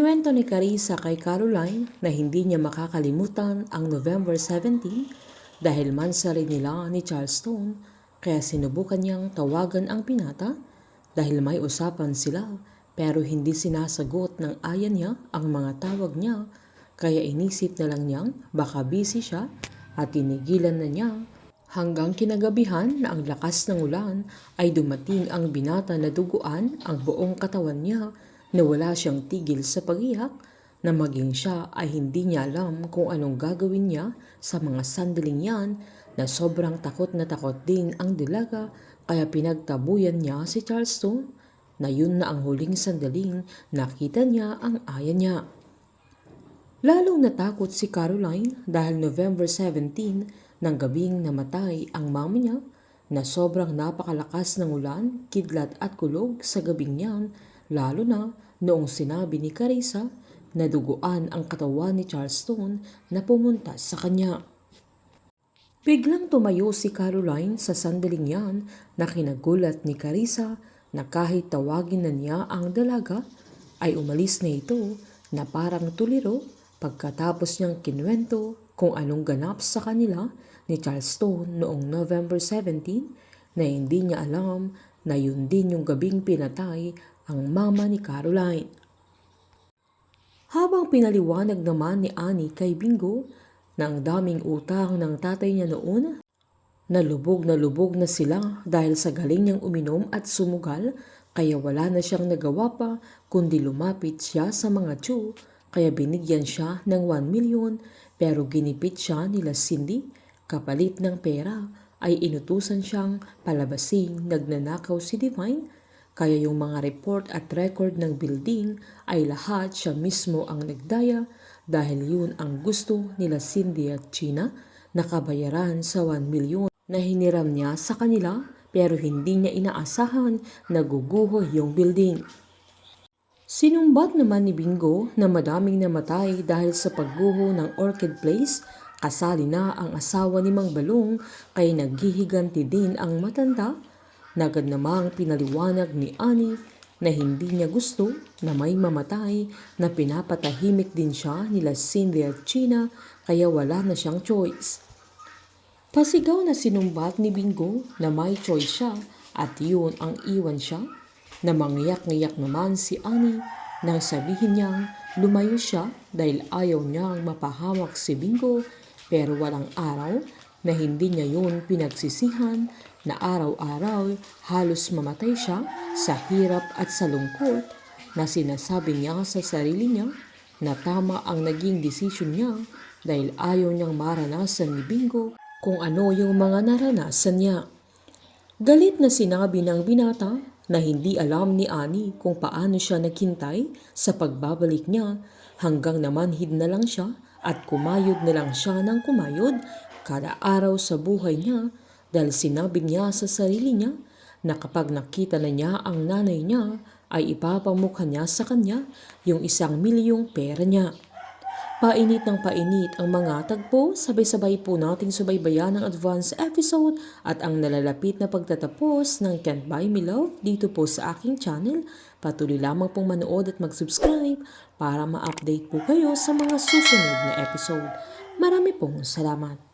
Kinuwento ni Carissa kay Caroline na hindi niya makakalimutan ang November 17 dahil mansari nila ni Charleston, kaya sinubukan niyang tawagan ang binata dahil may usapan sila, pero hindi sinasagot ng aya niya ang mga tawag niya, kaya inisip na lang niyang baka busy siya at tinigilan na niya. Hanggang kinagabihan na ang lakas ng ulan ay dumating ang binata na duguan ang buong katawan niya na wala siyang tigil sa pag-iyak, na maging siya ay hindi niya alam kung anong gagawin niya sa mga sandaling yan, na sobrang takot na takot din ang dalaga, kaya pinagtabuyan niya si Charleston na yun na ang huling sandaling nakita niya ang aya niya. Lalong natakot si Caroline dahil November 17 ng gabing namatay ang mama niya, na sobrang napakalakas ng ulan, kidlat at kulog sa gabing yan, lalo na noong sinabi ni Carissa na duguan ang katawan ni Charleston na pumunta sa kanya. Biglang tumayo si Caroline sa sandaling yan na kinagulat ni Carissa na kahit tawagin na niya ang dalaga ay umalis na ito na parang tuliro pagkatapos niyang kinuwento kung anong ganap sa kanila ni Charleston noong November 17 na hindi niya alam na yun din yung gabing pinatay ang mama ni Caroline. Habang pinaliwanag naman ni Annie kay Bingo na ang daming utang ng tatay niya noon, na lubog na sila dahil sa galing niyang uminom at sumugal, kaya wala na siyang nagawa pa kundi lumapit siya sa mga Chu, kaya binigyan siya ng 1 million, pero ginipit siya nila Cindy. Kapalit ng pera ay inutusan siyang palabasing nagnanakaw si Divine, kaya yung mga report at record ng building ay lahat siya mismo ang nagdaya, dahil yun ang gusto nila Cindy at Gina, nakabayaran sa 1 million na hiniram niya sa kanila, pero hindi niya inaasahan na guguho yung building. Sinumbat naman ni Bingo na madaming namatay dahil sa pagguho ng Orchid Place. Kasali na ang asawa ni Mang Balong, kaya naghihiganti din ang matanda. Nagad namang pinaliwanag ni Annie na hindi niya gusto na may mamatay, na pinapatahimik din siya nila Cindy at Gina, kaya wala na siyang choice. Pasigaw na sinumbat ni Bingo na may choice siya at yun ang iwan siya, na mangyak-ngyak naman si Annie nang sabihin niyang lumayo siya dahil ayaw niyang mapahamak si Bingo, pero walang araw na hindi niya yun pinagsisihan, na araw-araw halos mamatay siya sa hirap at sa lungkot, na sinasabi niya sa sarili niya na tama ang naging desisyon niya dahil ayaw niyang maranasan ni Bingo kung ano yung mga naranasan niya. Galit na sinabi ng binata na hindi alam ni Annie kung paano siya naghintay sa pagbabalik niya, hanggang namanhid na lang siya at kumayod na lang siya ng kumayod kada araw sa buhay niya, dahil sinabi niya sa sarili niya na kapag nakita na niya ang nanay niya ay ipapamukha niya sa kanya yung 1 milyong pera niya. Painit ng painit ang mga tagpo, sabay-sabay po nating subaybayan ang advance episode at ang nalalapit na pagtatapos ng Can't Buy Me Love dito po sa aking channel. Patuloy lamang pong manood at mag-subscribe para ma-update po kayo sa mga susunod na episode. Marami pong salamat.